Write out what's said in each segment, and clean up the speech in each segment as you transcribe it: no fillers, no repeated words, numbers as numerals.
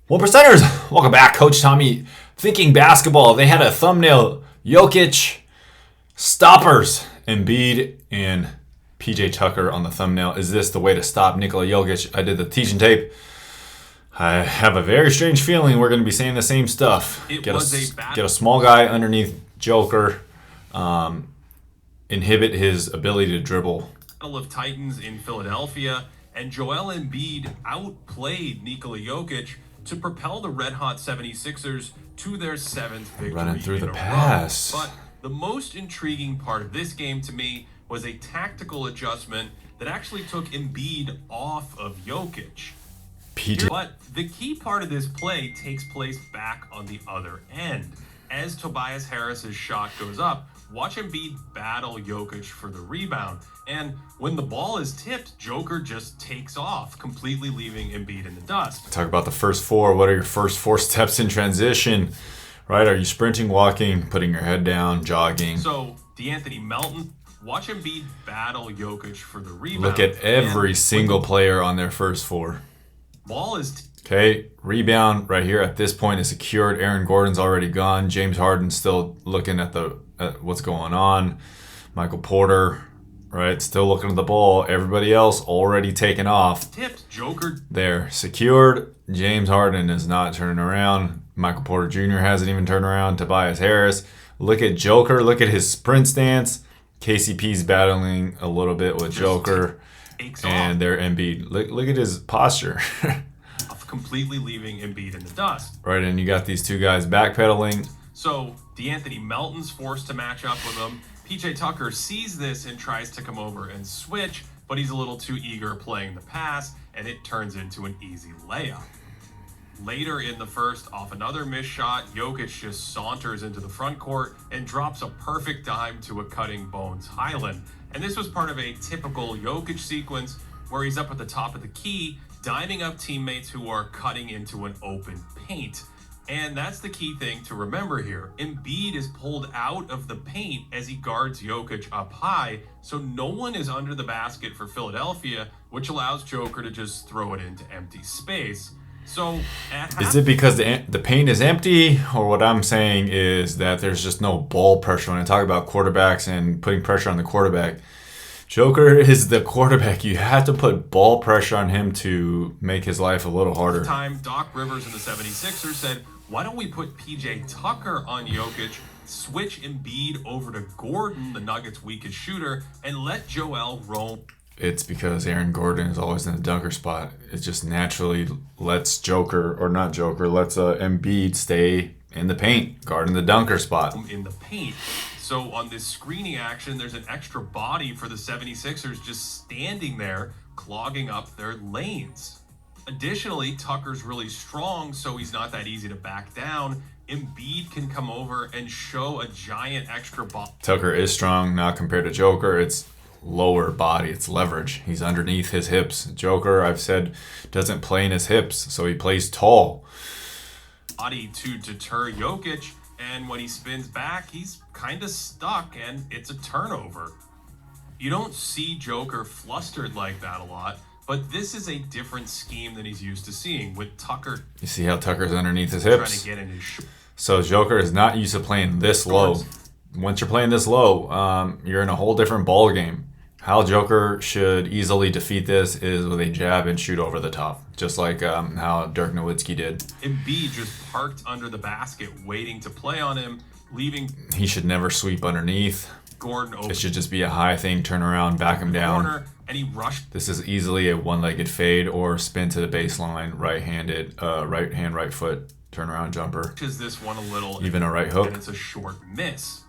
One percenters, welcome back. Coach Tommy thinking basketball. They had a thumbnail: JOKIC, stoppers, Embiid, and PJ Tucker on the thumbnail. Is this the way to stop Nikola Jokic? I did the teaching tape. I have a very strange feeling we're going to be saying the same stuff. Get a small guy underneath Joker, inhibit his ability to dribble. Battle of Titans in Philadelphia, and Joel Embiid outplayed Nikola Jokic to propel the red-hot 76ers to their 7th victory Running through in the a pass. row. But the most intriguing part of this game to me was a tactical adjustment that actually took Embiid off of Jokic. But the key part of this play takes place back on the other end. As Tobias Harris's shot goes up, watch Embiid battle Jokic for the rebound. And when the ball is tipped, Joker just takes off, completely leaving Embiid in the dust. Talk about the first four. What are your first four steps in transition? Right? Are you sprinting, walking, putting your head down, jogging? So, DeAnthony Melton, watch Embiid battle Jokic for the rebound. Look at every single player on their first four. Ball is okay, rebound right here at this point is secured. Aaron Gordon's already gone. James Harden's still looking at what's going on. Michael Porter, right, still looking at the ball. Everybody else already taken off. Tipped. Joker there, secured. James Harden is not turning around. Michael Porter Jr. hasn't even turned around. Tobias Harris. Look at Joker. Look at his sprint stance. KCP's battling a little bit with Joker. And their Embiid. Look at his posture. Completely leaving Embiid in the dust. Right, and you got these two guys backpedaling. So DeAnthony Melton's forced to match up with him. PJ Tucker sees this and tries to come over and switch, but he's a little too eager playing the pass, and it turns into an easy layup. Later in the first, off another missed shot, Jokic just saunters into the front court and drops a perfect dime to a cutting Bones Highland. And this was part of a typical Jokic sequence where he's up at the top of the key, diming up teammates who are cutting into an open paint. And that's the key thing to remember here. Embiid is pulled out of the paint as he guards Jokic up high, so no one is under the basket for Philadelphia, which allows Joker to just throw it into empty space. So is it because the paint is empty, or what I'm saying is that there's just no ball pressure? When I talk about quarterbacks and putting pressure on the quarterback, Joker is the quarterback. You have to put ball pressure on him to make his life a little harder. At the time, Doc Rivers and the 76ers said, why don't we put PJ Tucker on Jokic, switch Embiid over to Gordon, the Nuggets' weakest shooter, and let Joel roam? It's because Aaron Gordon is always in the dunker spot. It just naturally lets Embiid stay in the paint, guarding the dunker spot. In the paint. So on this screening action, there's an extra body for the 76ers just standing there, clogging up their lanes. Additionally, Tucker's really strong, so he's not that easy to back down. Embiid can come over and show a giant extra body. Tucker is strong, not compared to Joker. It's lower body, it's leverage. He's underneath his hips. Joker, I've said, doesn't play in his hips, so he plays tall. Body to deter Jokic. And when he spins back, he's kind of stuck, and it's a turnover. You don't see Joker flustered like that a lot, but this is a different scheme than he's used to seeing with Tucker. You see how Tucker's underneath his hips? Trying to get in his so Joker is not used to playing this low. Once you're playing this low, you're in a whole different ball game. How Joker should easily defeat this is with a jab and shoot over the top, just like how Dirk Nowitzki did. Embiid just parked under the basket, waiting to play on him, leaving. He should never sweep underneath. Gordon over. It should just be a high thing, turn around, back him down. Corner, and he rushed. This is easily a one-legged fade or spin to the baseline, right-handed, right hand, right foot, turn around jumper. This one a little. Even a right hook. And it's a short miss.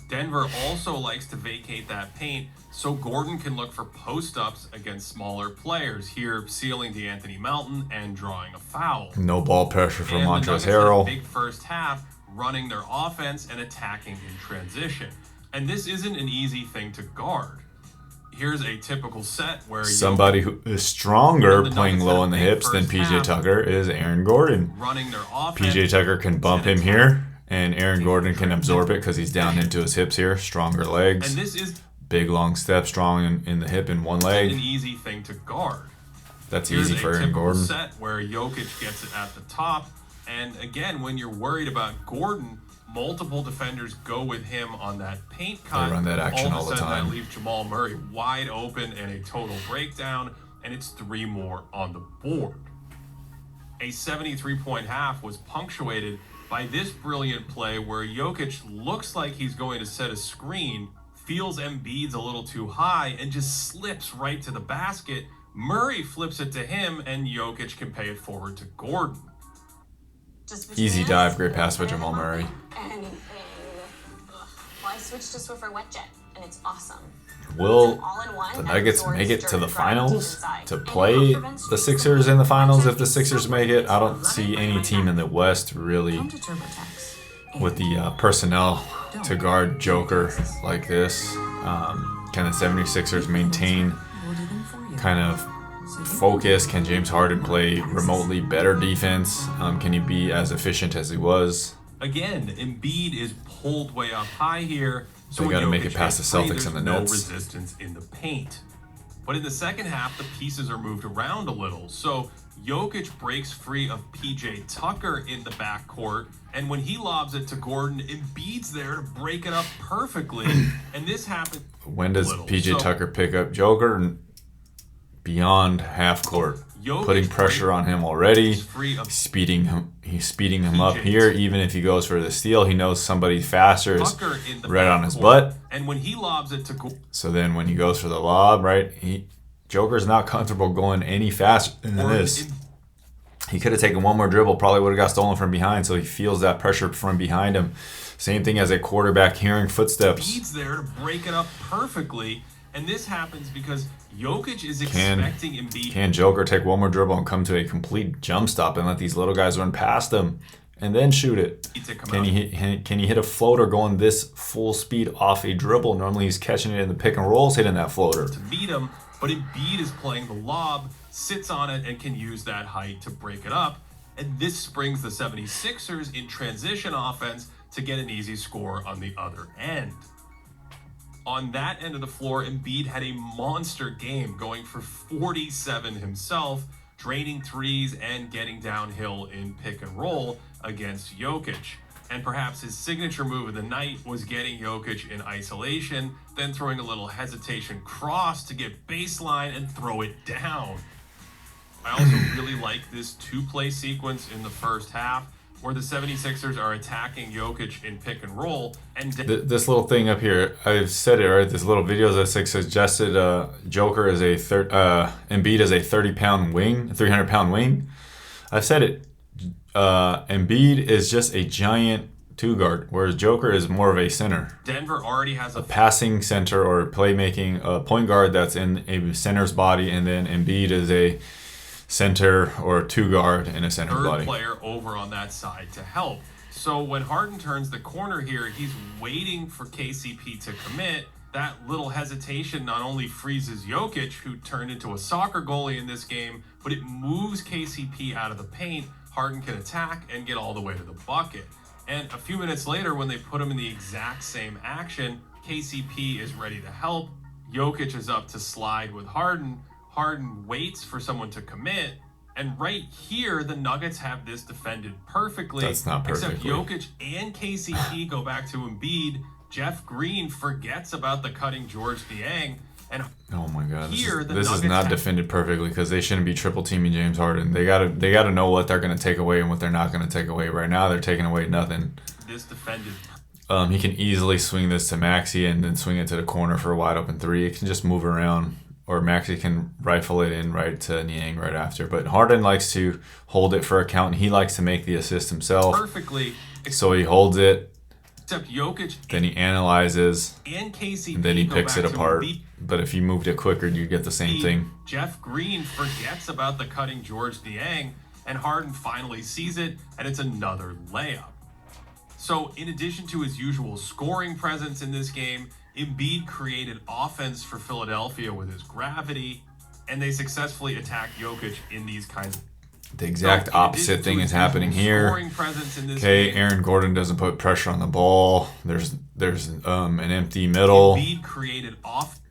Denver also likes to vacate that paint, so Gordon can look for post-ups against smaller players, here sealing DeAnthony Melton and drawing a foul. No ball pressure from Montrezl Harrell. Big first half, running their offense and attacking in transition. And this isn't an easy thing to guard. Here's a typical set where somebody who is stronger playing low on the hips than PJ Tucker is Aaron Gordon. Running their offense. PJ Tucker can bump him here. And Aaron Gordon can absorb it because he's down into his hips here. Stronger legs. And this is big long step, strong in the hip in one leg. An easy thing to guard. That's Here's easy for a Aaron typical Gordon. set where Jokic gets it at the top. And again, when you're worried about Gordon, multiple defenders go with him on that paint cut. They run that action all the time. That leaves Jamal Murray wide open and a total breakdown, and it's 3 more on the board. A 73-point half was punctuated by this brilliant play where Jokic looks like he's going to set a screen, feels Embiid's a little too high, and just slips right to the basket. Murray flips it to him, and Jokic can pay it forward to Gordon. Easy dive, great pass by Jamal Murray. Well, I switched to Swiffer Wet Jet, and it's awesome. Will the Nuggets make it to the finals to play the Sixers in the finals? If the Sixers make it, I don't see any team in the West really with the personnel to guard Joker like this. Can the 76ers maintain kind of focus? Can James Harden play remotely better defense? Can he be as efficient as he was? Again, Embiid is pulled way up high here. So they got to make it past the Celtics and the Nets. No resistance in the paint. But in the second half, the pieces are moved around a little. So Jokic breaks free of PJ Tucker in the backcourt. And when he lobs it to Gordon, Embiid's there to break it up perfectly. And this happened. When does PJ Tucker pick up Joker? Beyond half court. Putting pressure on him already. He's speeding him up here. Even if he goes for the steal, he knows somebody faster is right on his butt. And when he lobs it to so then when he goes for the lob, right, Joker's not comfortable going any faster than this. He could have taken one more dribble, probably would have got stolen from behind, so he feels that pressure from behind him. Same thing as a quarterback hearing footsteps. He's there to break it up perfectly, and this happens because Jokic is expecting Embiid. Can Joker take one more dribble and come to a complete jump stop and let these little guys run past him and then shoot it? Can he hit a floater going this full speed off a dribble? Normally he's catching it in the pick and rolls, hitting that floater. To beat him, but Embiid is playing the lob, sits on it, and can use that height to break it up. And this springs the 76ers in transition offense to get an easy score on the other end. On that end of the floor, Embiid had a monster game, going for 47 himself, draining threes and getting downhill in pick and roll against Jokic. And perhaps his signature move of the night was getting Jokic in isolation, then throwing a little hesitation cross to get baseline and throw it down. I also really like this two-play sequence in the first half, where the 76ers are attacking Jokic in pick and roll. And this little thing up here, I've said it, right? This little video that suggested Joker is Embiid is a 30-pound wing, 300-pound wing. I've said it. Embiid is just a giant two-guard, whereas Joker is more of a center. Denver already has a passing center or playmaking point guard that's in a center's body, and then Embiid is a center or two guard in a center body. Third player over on that side to help. So when Harden turns the corner here, he's waiting for KCP to commit. That little hesitation not only freezes Jokic, who turned into a soccer goalie in this game, but it moves KCP out of the paint. Harden can attack and get all the way to the bucket. And a few minutes later, when they put him in the exact same action, KCP is ready to help. Jokic is up to slide with Harden. Harden waits for someone to commit, and right here, the Nuggets have this defended perfectly. That's not perfectly. Except Jokic and KCP go back to Embiid. Jeff Green forgets about the cutting George Niang. And oh my God, here, this is not defended perfectly because they shouldn't be triple teaming James Harden. They gotta know what they're gonna take away and what they're not gonna take away. Right now, they're taking away nothing. This defended. He can easily swing this to Maxey and then swing it to the corner for a wide open three. It can just move around. Or Maxey can rifle it in right to Niang right after. But Harden likes to hold it for a count, and he likes to make the assist himself. Perfectly. So he holds it. Except Jokic. Then he analyzes. And KCP. And then he picks it apart. But if you moved it quicker, you'd get the same thing. Jeff Green forgets about the cutting George Niang, and Harden finally sees it, and it's another layup. So in addition to his usual scoring presence in this game, Embiid created offense for Philadelphia with his gravity, and they successfully attacked Jokic in these kinds of... The exact opposite thing is happening here. Okay, Aaron Gordon doesn't put pressure on the ball. There's an empty middle.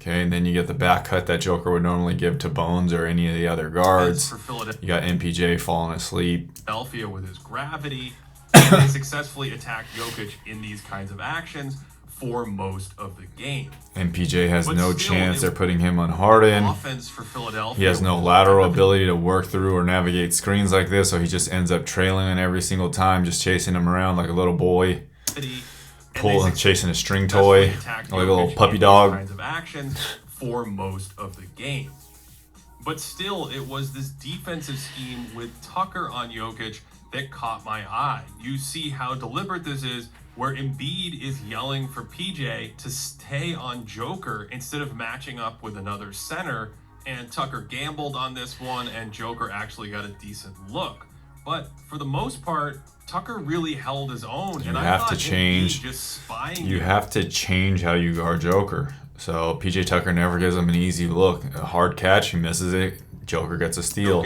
Okay, and then you get the back cut that Joker would normally give to Bones or any of the other guards. You got MPJ falling asleep. Philadelphia with his gravity. They successfully attacked Jokic in these kinds of actions for most of the game. MPJ has no chance. They're putting him on Harden. Offense for Philadelphia. He has no lateral ability to work through or navigate screens like this, so he just ends up trailing him every single time, just chasing him around like a little boy, chasing a string toy, like a little puppy dog. Kinds of actions for most of the game. But still, it was this defensive scheme with Tucker on Jokic that caught my eye. You see how deliberate this is, where Embiid is yelling for PJ to stay on Joker instead of matching up with another center, and Tucker gambled on this one, and Joker actually got a decent look. But for the most part, Tucker really held his own, and I have thought to change. Embiid just spying. You have to change how you guard Joker. So PJ Tucker never gives him an easy look. A hard catch, he misses it. Joker gets a steal.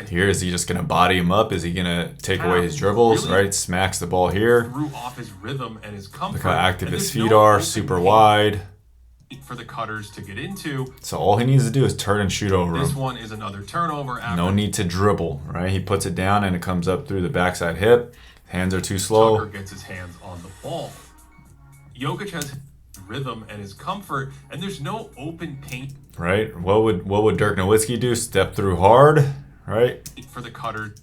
Here, is he just going to body him up? Is he going to take away his dribbles? Really right? Smacks the ball here. Threw off his rhythm and his comfort. Look how active his feet are. Super wide. For the cutters to get into. So all he needs to do is turn and shoot over him. This one is another turnover. No need to dribble, right? He puts it down and it comes up through the backside hip. Hands are too slow. Tucker gets his hands on the ball. Jokic has rhythm and his comfort, and there's no open paint. Right? What would Dirk Nowitzki do? Step through hard, right? For the cutter.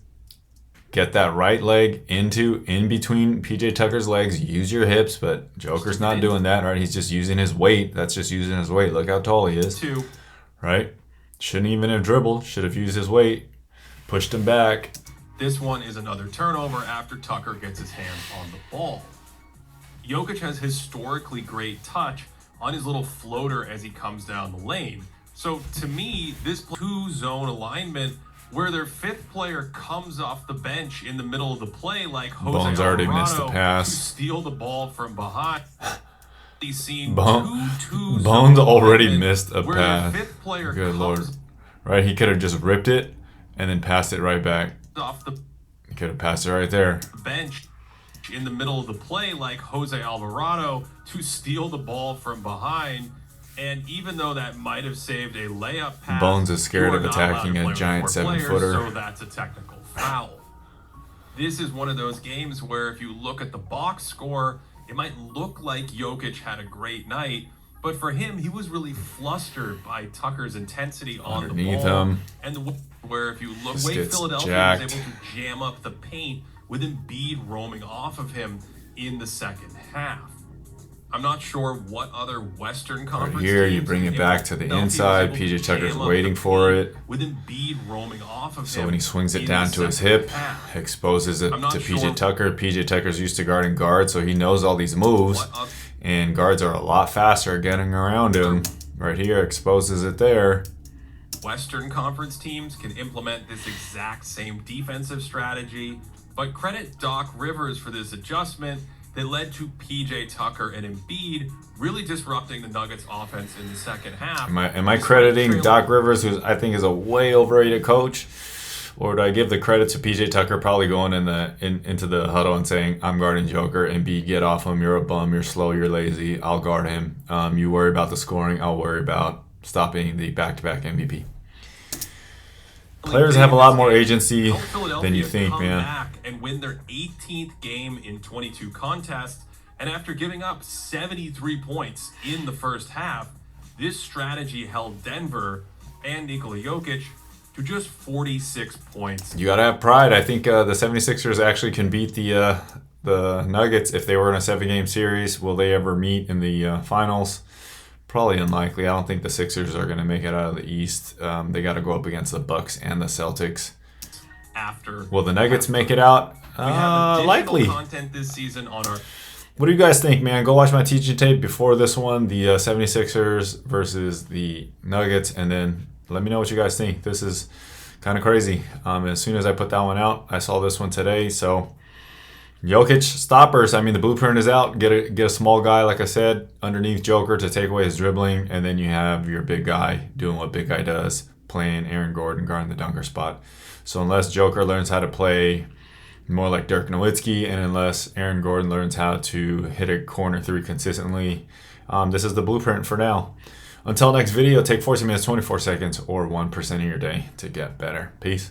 Get that right leg in between PJ Tucker's legs. Use your hips, but Joker's not doing that, right? He's just using his weight. That's just using his weight. Look how tall he is. Right? Shouldn't even have dribbled. Should have used his weight. Pushed him back. This one is another turnover after Tucker gets his hands on the ball. Jokic has historically great touch on his little floater as he comes down the lane. So to me, this two-zone alignment where their fifth player comes off the bench in the middle of the play like Jose Bones already missed the pass. To steal the ball from behind. He's seen Bones already missed a pass. Fifth player Good Lord. Right, he could have just ripped it and then passed it right back. He could have passed it right there. Bench in the middle of the play like Jose Alvarado to steal the ball from behind. And even though that might have saved a layup pass, Bones is scared of attacking a giant 7-footer. So that's a technical foul. This is one of those games where if you look at the box score, it might look like Jokic had a great night, but for him, he was really flustered by Tucker's intensity on the ball. Him. And where if you look, way Philadelphia jacked. was able to jam up the paint with Embiid roaming off of him in the second half. I'm not sure what other Western Conference right here, teams you bring it back to the inside. PJ Tucker's waiting for it. With Embiid roaming off of so him when he swings it down to his hip, exposes it to PJ Tucker. PJ Tucker's used to guarding guards, so he knows all these moves. And guards are a lot faster at getting around him. Right here, exposes it there. Western Conference teams can implement this exact same defensive strategy, but credit Doc Rivers for this adjustment that led to PJ Tucker and Embiid really disrupting the Nuggets offense in the second half. Am I crediting Doc Rivers, who I think is a way overrated coach? Or do I give the credit to PJ Tucker probably going into the huddle and saying, I'm guarding Joker, Embiid, get off him, you're a bum, you're slow, you're lazy, I'll guard him. You worry about the scoring, I'll worry about stopping the back-to-back MVP. Players have a lot more agency than you think, man. Back and win their 18th game in 22 contests, and after giving up 73 points in the first half, this strategy held Denver and Nikola Jokic to just 46 points. You gotta have pride. I think the 76ers actually can beat the Nuggets if they were in a 7-game series. Will they ever meet in the finals? Probably unlikely. I don't think the Sixers are going to make it out of the East. They got to go up against the Bucks and the Celtics. Will the Nuggets make it out? Likely. Content this season on our. What do you guys think, man? Go watch my teaching tape before this one, the 76ers versus the Nuggets, and then let me know what you guys think. This is kind of crazy. As soon as I put that one out, I saw this one today, so Jokic stoppers. I mean, the blueprint is out. Get a small guy, like I said, underneath Joker to take away his dribbling, and then you have your big guy doing what big guy does, playing Aaron Gordon, guarding the dunker spot. So unless Joker learns how to play more like Dirk Nowitzki, and unless Aaron Gordon learns how to hit a corner three consistently, this is the blueprint for now. Until next video, take 40 minutes, 24 seconds, or 1% of your day to get better. Peace.